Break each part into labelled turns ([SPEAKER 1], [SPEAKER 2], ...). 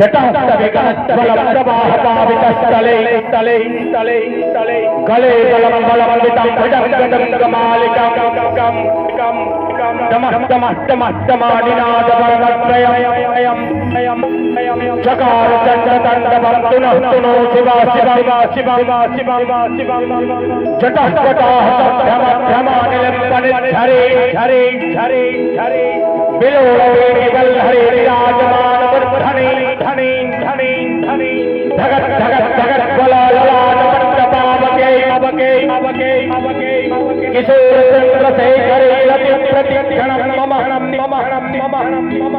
[SPEAKER 1] जटास्तविगणज्वलं प्रवाहपावितस्थले तले तले तले गले बलं बलवन्वितं भुजङ्गमालिकं कं कं दमः दमः दमः दमानिनादवर्णत्रयम् चकार चन्द्रतण्डवं तुनः तुनो शिवा शिवा शिवा शिवा शिवा जटः जटाः सभ्रमभ्रमानिलिम्पनिद्धरे झरे झरे झरे बिलोलवेणि वल्लरे विराजमान वर्धने धने धने धने धगत् धगत् धगत् बलाललाटमण्डपावके अवके अवके अवके किशोरचन्द्रशेखरे रति प्रतिक्षणं मम मम मम मम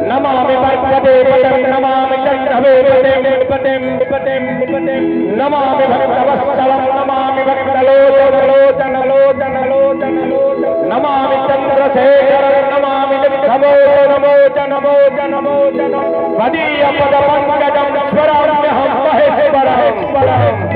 [SPEAKER 1] नमामि भगवते पदं नमामि चन्द्रवे पदें पदें पदें नमामि भक्तवत्सलं नमामि भक्तलोचन लोचन लोचन नमामि चन्द्रशेखरं नमामि नमो नमो नमो नमो नमो मदीय पद पंकजं स्वराम्यहं महेश्वरं